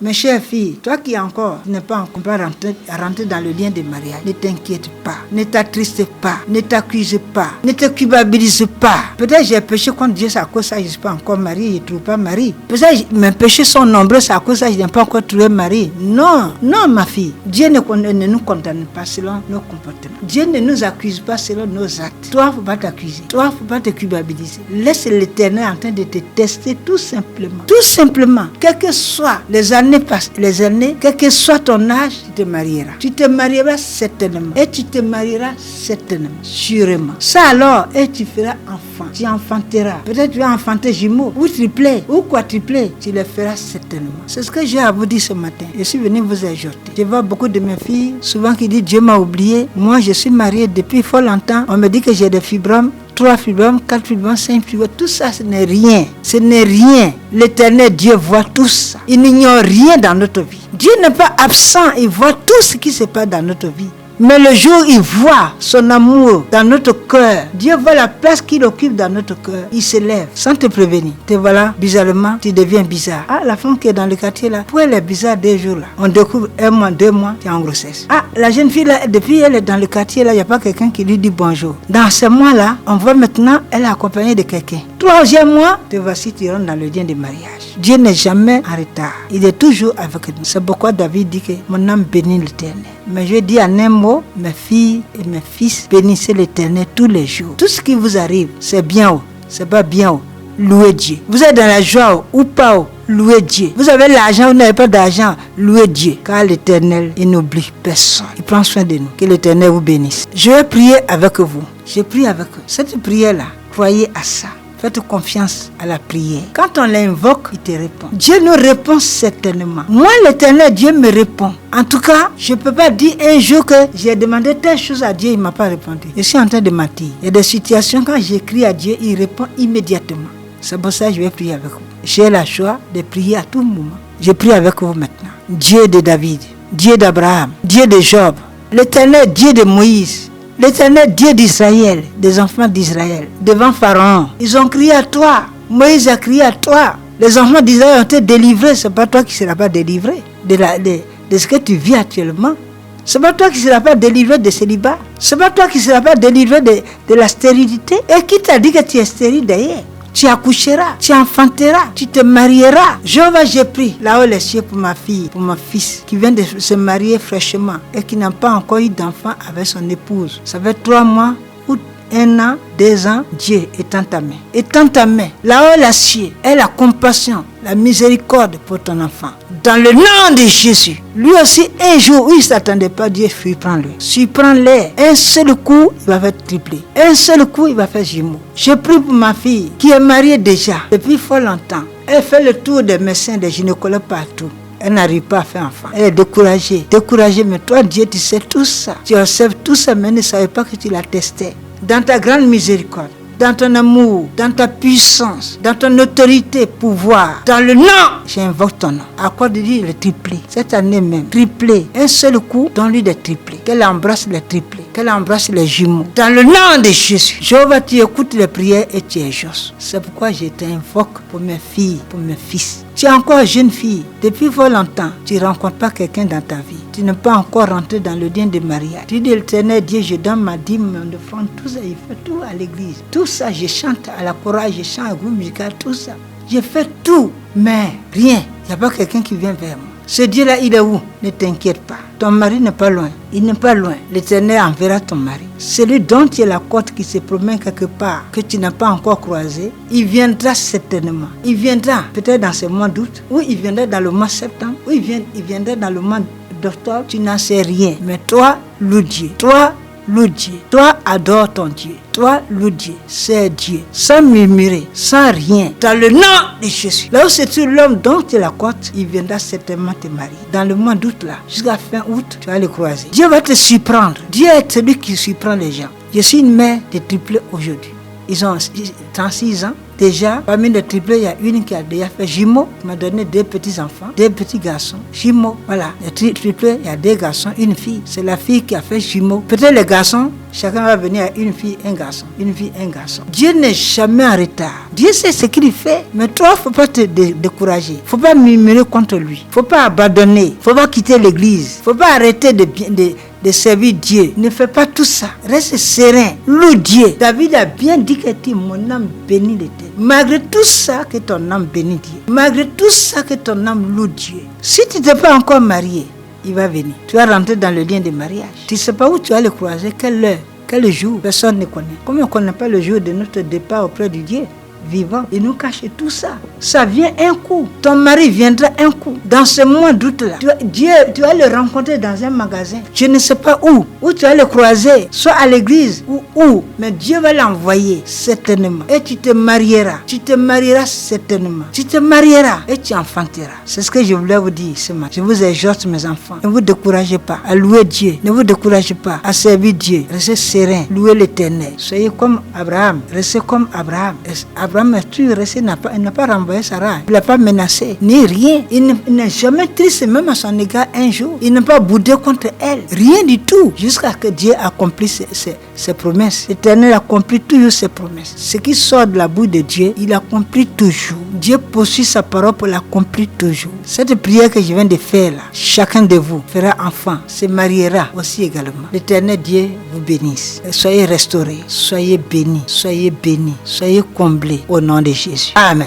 Mes chères filles, toi qui n'es pas encore rentré dans le lien de mariage, ne t'inquiète pas, ne t'attriste pas, ne t'accuse pas, ne te culpabilise pas. Peut-être j'ai péché contre Dieu, c'est à cause de ça je ne suis pas encore mariée, je ne trouve pas mari. Peut-être mes péchés sont nombreux, c'est à cause de ça je n'ai pas encore trouvé mari. Non, non ma fille, Dieu ne nous condamne pas selon nos comportements. Dieu ne nous accuse pas selon nos actes. Toi, il ne faut pas t'accuser, toi, il ne faut pas te culpabiliser. Laisse l'Éternel en train de te tester tout simplement. Tout simplement, quelles que soient les années, quel que soit ton âge, tu te marieras. Tu te marieras certainement. Et tu te marieras certainement, sûrement. Ça alors, et tu feras enfant. Tu enfanteras. Peut-être tu vas enfanter jumeaux, ou triplés, ou quadruplés. Tu les feras certainement. C'est ce que j'ai à vous dire ce matin. Je suis venu vous exhorter. Je vois beaucoup de mes filles, souvent qui disent Dieu m'a oublié. Moi, je suis mariée depuis fort longtemps. On me dit que j'ai des fibromes. 3 fibromes, 4 fibromes, 5 fibromes, tout ça ce n'est rien. Ce n'est rien. L'Éternel Dieu voit tout ça. Il n'ignore rien dans notre vie. Dieu n'est pas absent, il voit tout ce qui se passe dans notre vie. Mais le jour où il voit son amour dans notre cœur, Dieu voit la place qu'il occupe dans notre cœur, il se lève sans te prévenir. Te voilà, bizarrement, tu deviens bizarre. Ah, la femme qui est dans le quartier là, pourquoi elle est bizarre 2 jours là? On découvre 1 mois, 2 mois, tu es en grossesse. Ah, la jeune fille là, depuis elle est dans le quartier là, il n'y a pas quelqu'un qui lui dit bonjour. Dans ce mois là, on voit maintenant, elle est accompagnée de quelqu'un. 3e mois, te voici, tu rentres dans le lien de mariage. Dieu n'est jamais en retard. Il est toujours avec nous. C'est pourquoi David dit que mon âme bénit l'Éternel. Mais je dis en un mot, mes filles et mes fils, bénissez l'Éternel tous les jours. Tout ce qui vous arrive, c'est bien ou c'est pas bien ou, louez Dieu. Vous êtes dans la joie ou pas, louez Dieu. Vous avez l'argent ou vous n'avez pas d'argent, louez Dieu. Car l'Éternel, il n'oublie personne. Il prend soin de nous. Que l'Éternel vous bénisse. Je vais prier avec vous. Je prie avec vous. Cette prière-là, croyez à ça. Faites confiance à la prière. Quand on l'invoque, il te répond. Dieu nous répond certainement. Moi, l'Éternel, Dieu me répond. En tout cas, je ne peux pas dire un jour que j'ai demandé telle chose à Dieu, il ne m'a pas répondu. Je suis en train de mentir. Il y a des situations, quand j'écris à Dieu, il répond immédiatement. C'est pour ça que je vais prier avec vous. J'ai la choix de prier à tout moment. Je prie avec vous maintenant. Dieu de David, Dieu d'Abraham, Dieu de Job, l'Éternel, Dieu de Moïse, l'Éternel Dieu d'Israël, des enfants d'Israël, devant Pharaon. Ils ont crié à toi. Moïse a crié à toi. Les enfants d'Israël ont été délivrés. Ce n'est pas toi qui ne seras pas délivré de ce que tu vis actuellement. Ce n'est pas toi qui ne seras pas délivré de célibat. Ce n'est pas toi qui ne seras pas délivré de la stérilité. Et qui t'a dit que tu es stérile d'ailleurs? Tu accoucheras, tu enfanteras, tu te marieras. Jéhovah, j'ai pris là-haut les cieux pour ma fille, pour mon fils, qui vient de se marier fraîchement et qui n'a pas encore eu d'enfant avec son épouse. Ça fait 3 mois ou 1 an, 2 ans, Dieu étend ta main. Étend ta main. Là-haut les cieux, et la compassion, la miséricorde pour ton enfant. Dans le nom de Jésus. Lui aussi, un jour où il ne s'attendait pas, Dieu surprend-le. Surprend-les. Un seul coup, il va faire tripler. Un seul coup, il va faire jumeau. Je prie pour ma fille qui est mariée déjà depuis fort longtemps. Elle fait le tour des médecins, des gynécologues partout. Elle n'arrive pas à faire enfant. Elle est découragée. Découragée, mais toi, Dieu, tu sais tout ça. Tu observes tout ça, mais ne savais pas que tu l'as testé. Dans ta grande miséricorde, dans ton amour, dans ta puissance, dans ton autorité, pouvoir, dans le nom, j'invoque ton nom. Accorde-lui le triplé. Cette année même, triplé. Un seul coup, donne-lui des triplés. Qu'elle embrasse les triplés. Qu'elle embrasse les jumeaux. Dans le nom de Jésus. Jéhovah, tu écoutes les prières et tu exauces. C'est pourquoi je t'invoque pour mes filles, pour mes fils. Tu es encore jeune fille. Depuis fort longtemps, tu ne rencontres pas quelqu'un dans ta vie. Tu n'es pas encore rentré dans le lien de mariage. Tu dis, l'Éternel Dieu, je donne ma dîme, mon offrande, tout ça, il fait tout à l'église. Tout ça, je chante à la chorale, je chante à groupe musical, tout ça. Je fais tout, mais rien. Il n'y a pas quelqu'un qui vient vers moi. Ce Dieu-là, il est où? Ne t'inquiète pas. Ton mari n'est pas loin. Il n'est pas loin. L'Éternel enverra ton mari. Celui dont tu es la côte qui se promène quelque part, que tu n'as pas encore croisé, il viendra certainement. Il viendra peut-être dans ce mois d'août, ou il viendra dans le mois de septembre, ou il viendra dans le mois d'octobre. Tu n'en sais rien. Mais toi, loue Dieu. Toi, loue Dieu. Toi, adore ton Dieu. Toi, loue Dieu. C'est Dieu. Sans murmurer, sans rien. Dans le nom de Jésus. Là où se trouve l'homme dont tu es la côte, il viendra certainement te marier. Dans le mois d'août là, jusqu'à fin août, tu vas le croiser. Dieu va te surprendre. Dieu est celui qui surprend les gens. Je suis une mère de triplés aujourd'hui. Ils ont 36 ans, Déjà, parmi les triplés, il y a une qui a déjà fait jumeaux, qui m'a donné 2 petits enfants, 2 petits garçons, jumeaux. Voilà, les triplés, il y a 2 garçons, une fille. C'est la fille qui a fait jumeaux. Peut-être les garçons, chacun va venir à une fille, un garçon, une fille, un garçon. Dieu n'est jamais en retard. Dieu sait ce qu'il fait, mais toi, il ne faut pas te décourager. Il ne faut pas murmurer contre lui. Il ne faut pas abandonner. Il ne faut pas quitter l'église. Il ne faut pas arrêter de servir Dieu. Ne fais pas tout ça. Reste serein. Loue Dieu. David a bien dit que mon âme bénit l'Éternel. Malgré tout ça, que ton âme bénit Dieu. Malgré tout ça, que ton âme loue Dieu. Si tu n'es pas encore marié, il va venir. Tu vas rentrer dans le lien de mariage. Tu ne sais pas où tu vas le croiser, quelle heure, quel jour. Personne ne connaît. Comme on ne connaît pas le jour de notre départ auprès de Dieu vivant, il nous cache tout ça. Ça vient un coup. Ton mari viendra un coup. Dans ce mois d'août-là, tu vas le rencontrer dans un magasin. Je ne sais pas où tu vas le croiser, soit à l'église ou où, mais Dieu va l'envoyer certainement. Et tu te marieras. Tu te marieras certainement. Tu te marieras et tu enfanteras. C'est ce que je voulais vous dire ce matin. Je vous exhorte, mes enfants. Ne vous découragez pas à louer Dieu. Ne vous découragez pas à servir Dieu. Restez serein. Louez l'Éternel. Soyez comme Abraham. Restez comme Abraham. Abraham est resté, il n'a pas renvoyé Sarah. Il n'a pas menacé, ni rien. Il n'est jamais triste, même à son égard un jour. Il n'a pas boudé contre elle. Rien du tout. Jusqu'à ce que Dieu accomplisse ses promesses. L'Éternel accomplit toujours ses promesses. Ce qui sort de la bouche de Dieu, il accomplit toujours. Dieu poursuit sa parole pour l'accomplir toujours. Cette prière que je viens de faire là, chacun de vous fera enfant, se mariera aussi également. L'Éternel Dieu vous bénisse. Soyez restaurés, soyez bénis, soyez comblés au nom de Jésus. Amen.